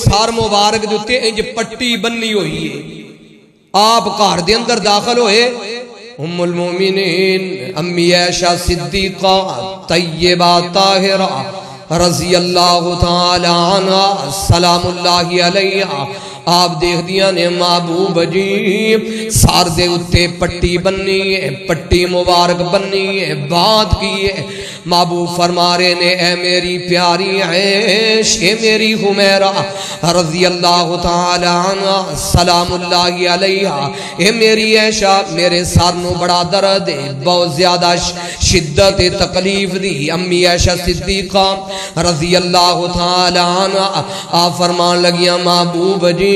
سار مبارک دے اوتے انج پٹی بنی ہوئی ہے. آپ گھر دے اندر داخل ہوئے، ام المومنین امی عائشہ صدیقہ طیبہ طاہرہ رضی اللہ تعالی عنہ سلام اللہ علیہ، آپ دیکھ دیا نے محبوب جی سار دے اتے پٹی بننی ہے، پٹی مبارک بننی ہے. بات کی ہے محبوب فرما رہے نے اے میری پیاری عائش، اے میری حمیرہ رضی اللہ تعالی عنہ سلام اللہ علیہ، اے میری عائشہ میرے سار نو بڑا درد ہے، بہت زیادہ شدت تکلیف دی. امی عائشہ صدیقہ رضی اللہ تعالی عنہ آپ فرمان لگیاں محبوب جی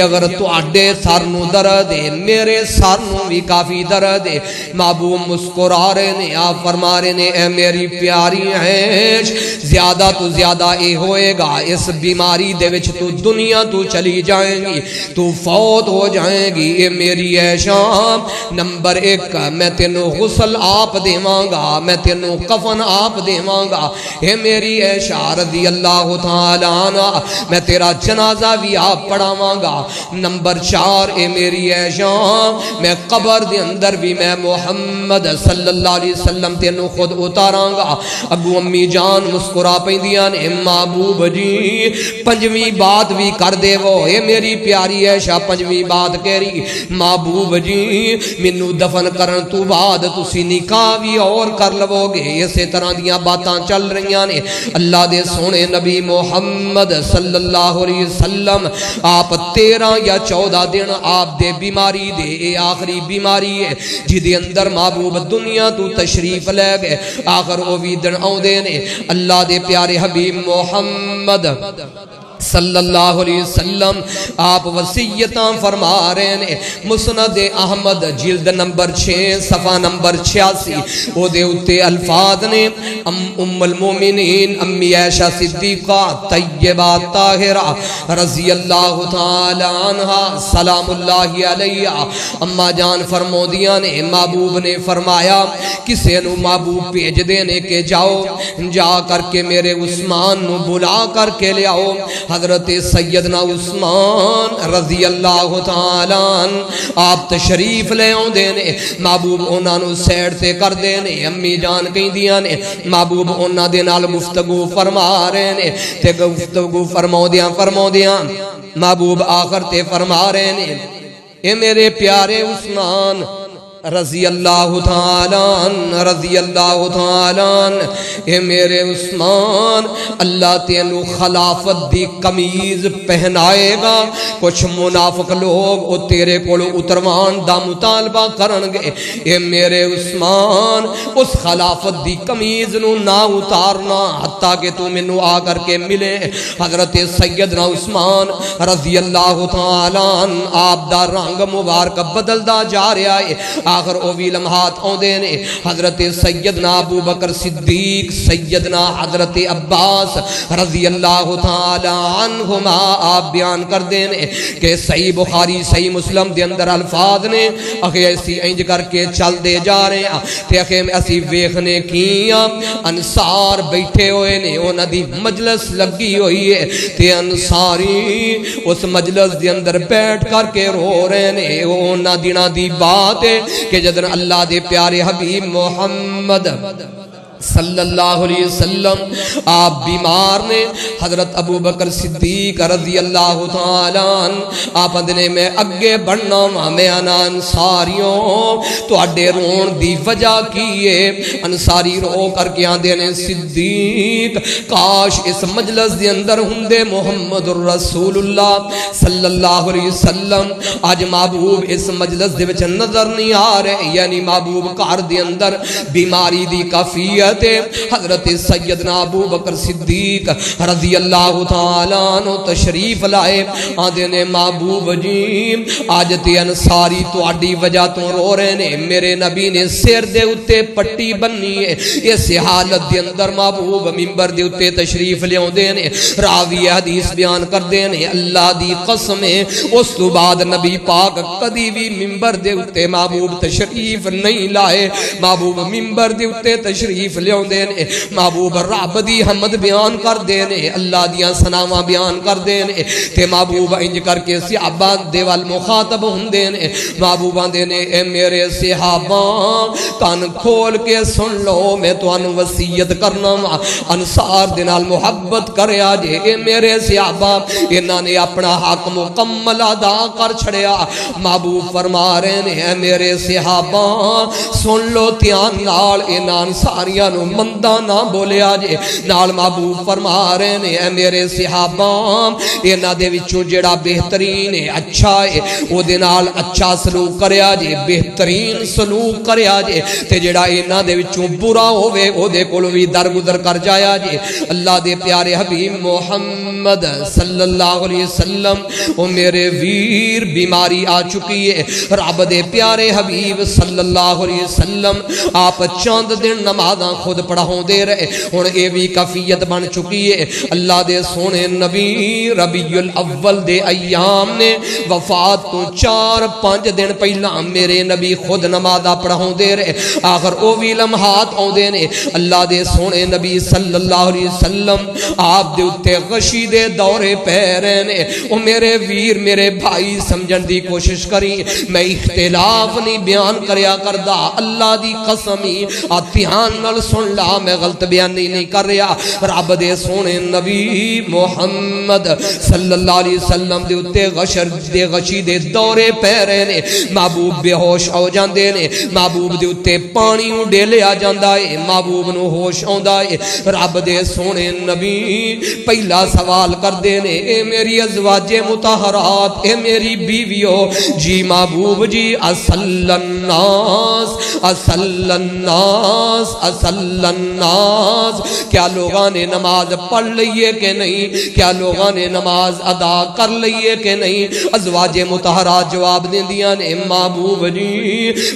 اگر تو اڈے سر نو درد ہے میرے سر نو بھی کافی درد ہے. محبوب مسکرا رہے نے، آپ فرما رہے نے اے میری پیاری عائش زیادہ تو زیادہ اے ہوئے گا اس بیماری دے وچ تو دنیا تو چلی جائیں گی، تو فوت ہو جائیں گی. اے میری عائشہ نمبر 1 میں تینوں غسل آپ دیواں گا، میں تینوں کفن آپ دیواں گا. اے میری عائشہ رضی اللہ تعالی عنہ میں تیرا جنازہ بھی آپ پڑھاواں گا. نمبر 4 اے میری عائشہ میں قبر دے اندر بھی میں محمد صلی اللہ علیہ وسلم تینوں خود اتاراں گا. ابو امی جان مسکرا پیندیاں نے محبوب جی 5ویں بات بھی کر دے وہ. اے میری پیاری عائشہ 5ویں بات کہہ رہی محبوب جی مینوں دفن کرن تو بعد تسی نکاح بھی اور کر لو گے. اسی طرح دیاں باتاں چل رہیاں نے. اللہ دے سونے نبی محمد صلی اللہ علیہ وسلم آپ 13 یا 14 دن آپ دے بیماری دے اے آخری بیماری ہے جدے اندر محبوب دنیا تو تشریف لے گئے. آخر وہ بھی دن آؤندے نے. اللہ دے پیارے حبیب محمد صلی اللہ علیہ وسلم آپ وصیتاں فرما رہے ہیں. مسند احمد جلد نمبر 6 صفحہ نمبر 86 او دے اتے الفاظ نے ام المومنین امی عائشہ صدیقہ طیبہ طاہرہ رضی اللہ تعالی عنہ سلام اللہ علیہ اما جان فرمو دیا نے محبوب نے فرمایا کسے نو محبوب بھیج دینے کے جاؤ جا کر کے میرے عثمان نو بلا کر کے لے آؤ. حضرت سیدنا عثمان رضی اللہ تعالی عنہ آپ تشریف لے آؤں دینے. محبوب انہاں نو سیڑ سے کر دینے. امی جان کہیں دیا نے محبوب انہاں دے نال گفتگو فرما رہے نے تے گفتگو فرمو دیاں محبوب آخر تے فرما رہے نے اے میرے پیارے عثمان رضی اللہ تعالی عنہ اے میرے عثمان اللہ تینو خلافت دی قمیض پہنائے گا. کچھ منافق لوگ او تیرے کولو اتروان دا مطالبہ کرنگے. اے میرے عثمان اس خلافت دی قمیض نو نہ اتارنا حتیٰ کہ تو منو آ کر کے ملے. حضرت سیدنا عثمان رضی اللہ تعالی عنہ آپ دا رنگ مبارک بدل دا جا رہا ہے. آخر او بھی لمحات آؤندے نے. حضرت سیدنا ابو بکر صدیق سیدنا حضرت عباس رضی اللہ تعالی عنہما آپ بیان کر دینے کہ صحیح بخاری صحیح مسلم دے اندر الفاظ نے اخی ایسی انج کر کے چل دے جا رہے ہیں تے اخی ایسی ویخنے کیاں انصار بیٹھے ہوئے نے انہاں دی مجلس لگی ہوئی ہے تے انصاری اس مجلس دے اندر بیٹھ کر کے رو رہے نے. انہاں دنوں دی بات ہے کہ جدن اللہ دے پیارے حبیب محمد صلی اللہ علیہ وسلم آپ بیمار نے. حضرت ابو بکر صدیق رضی اللہ تعالی عنہ آپ اندنے میں اگے بڑھنا میں انا انصاریوں تو اڈے رون دی وجہ کیے. انصاری رو کر کے آندے نے صدیق کاش اس مجلس دے اندر ہندے محمد الرسول اللہ صلی اللہ علیہ وسلم. آج محبوب اس مجلس دے وچ نظر نہیں آ رہے یعنی محبوب کار دے اندر بیماری دی کافیت. حضرت سیدنا ابو بکر صدیق رضی اللہ تعالیٰ عنہ تشریف لائے. آدھے نے محبوب جی آج تے انصاری تو آڈی وجہ تو رو رہے نے. میرے نبی نے سیر دے اتے پٹی بننی ہے. اس حالت دے اندر محبوب ممبر دے اتے تشریف لے آدھے نے. راوی حدیث بیان کر دے نے اللہ دی قسمیں اس تو بعد نبی پاک کدی بھی ممبر دے اتے محبوب تشریف نہیں لائے. محبوب ممبر دے اتے تشریف لیاوندے نے محبوب رب دی حمد بیان کردے نے اللہ دیاں ثناواں بیان کردے نے تے محبوب انج کر کے صحابہ دے وال مخاطب ہوندے نے محبوب آندے نے اے میرے صحابہ کان کھول کے سن لو میں تانوں وصیت کرنا وا انصار دے نال محبت کریا جے اے میرے صحابہ انہاں نے اپنا حق مکمل ادا کر چھڑیا محبوب فرما رہے نے اے میرے صحابہ سن لو دھیان نال انہاں ساریاں نو مندا نہ بولیا جے نال محبوب فرما رہے نے اے میرے صحابہ انہاں دے وچوں جڑا بہترین ہے اچھا ہے او دے نال اچھا سلوک کریا جے بہترین سلوک کریا جے تے جڑا انہاں دے وچوں برا ہوے او دے کول وی درگزر کر جایا جے اللہ دے پیارے حبیب محمد صلی اللہ علیہ وسلم او میرے ویر بیماری آ چکی ہے رب دے پیارے حبیب صلی اللہ علیہ وسلم آپ چند دن نمازاں خود پڑھاؤں دے رہے ہن اے وی کفیت بن چکی ہے اللہ دے سونے نبی ربیع الاول دے ایام نے وفات تو 4-5 دن پہلا میرے نبی خود نمازاں پڑھاؤں دے رہے آخر او وی لمحات آؤندے نے اللہ دے سونے نبی صلی اللہ علیہ وسلم آپ دے اتے غشی دے دورے پہ رہنے او میرے ویر میرے بھائی سمجھن دی کوشش کریں میں اختلاف نہیں بیان کریا کردہ اللہ دی قسمی دھیان نال سن لا میں غلط بیان نہیں کر رہا رب دے سونے نبی محمد صلی اللہ علیہ وسلم دے اتے غشی دے دورے پہ رہنے محبوب بے ہوش ہو جاندے نے محبوب دے اتے پانی ڈیلے آ جاندہ ہے محبوب نو ہوش آندہ ہے رب دے سونے نبی پہلا سوال کر دینے اے میری ازواج مطہرات اے میری بیویو جی محبوب جی اصل الناس اصل الناس اصل الناس کیا لوگاں نے نماز پڑھ لئیے کہ نہیں کیا لوگاں نے نماز ادا کر لئیے کہ نہیں ازواج مطہرات جواب دیں دیا نے محبوب جی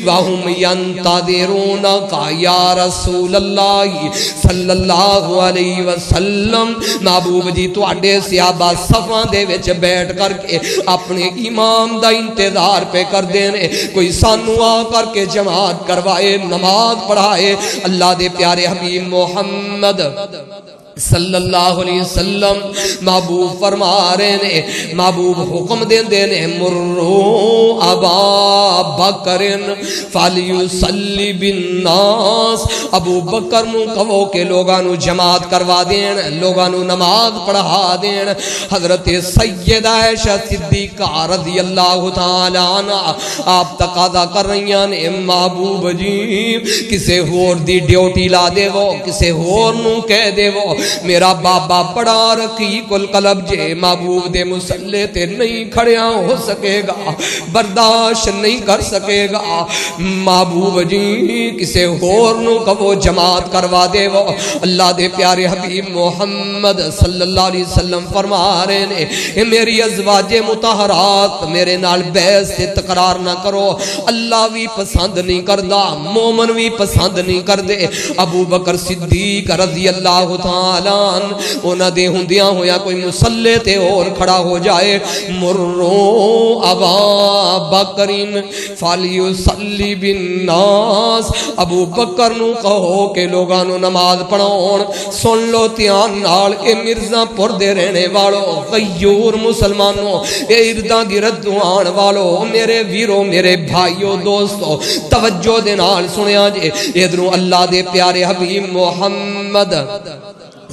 وَهُمْ يَنْتَظِرُونَكَ یا رسول اللہ صلی اللہ علیہ وسلم محبوب جی تو اڈے صحابہ صفاں دے وچ بیٹھ کر کے اپنے امام دا انتظار پہ کر دینے کوئی سانو آ کر کے جماعت کروائے نماز پڑھائے اللہ دے پیارے حبیب محمد صلی اللہ علیہ وسلم محبوب فرما رہے نے محبوب حکم دین دینے مرو ابا بکرن فلیصلی بالناس ابو بکر نو کہو کہ لوگانو جماعت کروا دین لوگانو نماز پڑھا دین حضرت سیدہ عائشہ صدیقہ رضی اللہ تعالی عنہ آپ تقاضا کر رہی نے محبوب جی کسے ہور دی ڈیوٹی لا دے وہ کسے ہور نو کہہ دے وہ میرا بابا پڑا رقیق القلب جے محبوب دے مسلح تے نہیں کھڑیاں ہو سکے گا برداشت نہیں کر سکے گا محبوب جی کسے ہور نو کہو جماعت کروا دے وہ اللہ دے پیارے حبیب محمد صلی اللہ علیہ وسلم فرما رہے نے میری ازواج مطہرات میرے نال بحث سے تقرار نہ کرو اللہ بھی پسند نہیں کردہ مومن بھی پسند نہیں کردے ابو بکر صدیق رضی اللہ تعالی انہاں دے ہوندیاں ہویا کوئی مسلح تے اور کھڑا ہو جائے مرو ابا بکرین فلیصلی بالناس ابو بکر نو کہو کہ لوگانو نماز پڑھاؤن سن لو دھیان نال اے مرزا پور دے رہنے والو غیور مسلمانوں اے ارداں گرد آن والو میرے ویرو میرے بھائیو دوستو توجہ دے نال سنیا جے ادھروں اللہ دے پیارے حبیب محمد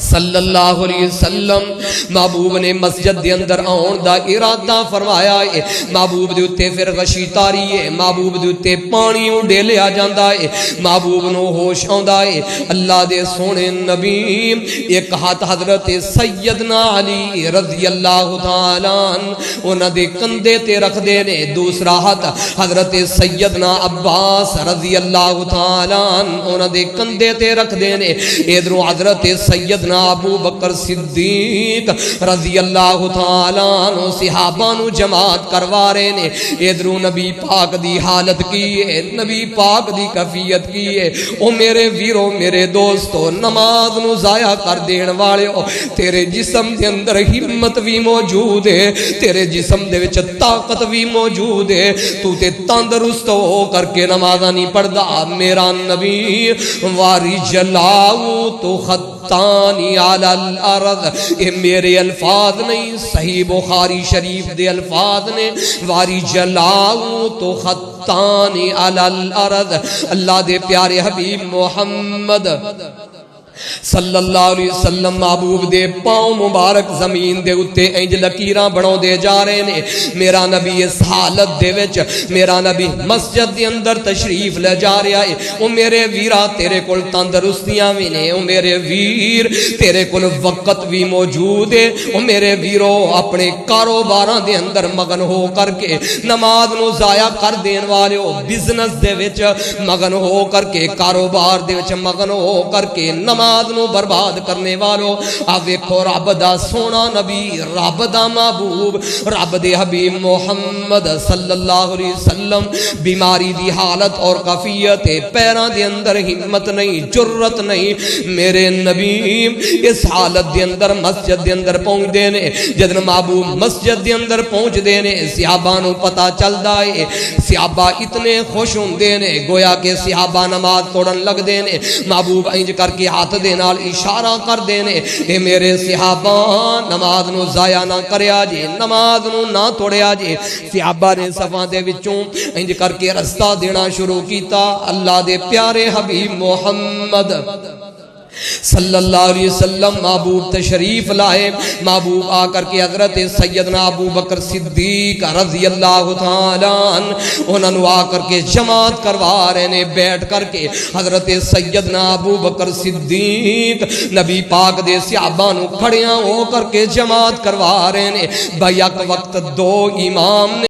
صلی اللہ علیہ وسلم محبوب نے مسجد دے اندر آن دا ارادہ فرمایا ہے محبوب دے اتے پھر غشی تاری ہے محبوب دے اتے پانی ڈیلے آ جاندہ ہے محبوب نو ہوش آندہ ہے اللہ دے سونے نبی ایک ہاتھ حضرت سیدنا علی رضی اللہ تعالیٰ انہ دے کندے تے رکھ دینے دوسرا ہاتھ حضرت سیدنا عباس رضی اللہ تعالیٰ انہ دے کندے تے رکھ دینے ادھروں حضرت سید سیدنا ابو بکر صدیق رضی اللہ تعالیٰ عنہ صحابہ نو جماعت کروا رہے نے. ادھروں نبی پاک دی حالت کی ہے, نبی پاک دی کفیت کی ہے. او میرے ویرو میرے دوستو, نماز نو ضائع کر دین والے ہو, تیرے جسم دے اندر ہمت بھی موجود ہے, تیرے جسم دے وچ طاقت بھی موجود ہے, تو تے تندرست ہو کر کے نماز نہیں پڑھدا. میرا نبی واری جلاؤ تو خطانی علی الارض, یہ میرے الفاظ نہیں, صحیح بخاری شریف دے الفاظ نے. واری جلاؤ تو خطانی علی الارض. اللہ دے پیارے حبیب محمد صلی اللہ علیہ وسلم محبوب دے پاؤں مبارک زمین دے اتے انج لکیراں بناؤ دے جا رہے نے. میرا نبی اس حالت دے وچ, میرا نبی مسجد دے اندر تشریف لے جا رہا ہے. او میرے ویرا تیرے کول تندرستیاں بھی نے, او میرے ویر تیرے کول وقت بھی موجود ہے. او میرے ویرو اپنے کاروباراں دے اندر مگن ہو کر کے نماز نو ضائع کر دین والے ہو, بزنس دے وچ مگن ہو کر کے, کاروبار دے وچ مگن ہو کر کے, نماز نو برباد کرنے والو. آ ویکھو رب دا سونا نبی, رب دا محبوب, رب دے حبیب محمد صلی اللہ علیہ وسلم بیماری دی حالت اور کفیت, پیراں دے اندر ہمت نہیں, جرت نہیں. میرے نبی اس حالت دے اندر مسجد دے اندر پہنچ دے نے. جدن محبوب مسجد دے اندر پہنچ دے نے, صحابہ نو پتا چلدا ہے. صحابہ اتنے خوش ہوندے نے گویا کہ صحابہ نماز پڑھن لگ دے نے. محبوب انج کر کے ہاتھ دے نال اشارہ کر دینے, اے میرے صحابہ نماز نو ضائع نہ کریا جے, نماز نو نہ توڑیا جے. صحابہ نے صفاں دے وچوں انج کر کے رستہ دینا شروع کیتا. اللہ دے پیارے حبیب محمد صلی اللہ علیہ وسلم محبوب تشریف لائے. محبوب آ کر کے حضرت سیدنا ابو بکر صدیق رضی اللہ تعالیٰ عنہ انہوں آ کر کے جماعت کروا رہے نے. بیٹھ کر کے حضرت سیدنا ابو بکر صدیق نبی پاک دے صحابہ نو کھڑیاں ہو کر کے جماعت کروا رہے نے. بیک وقت دو امام نے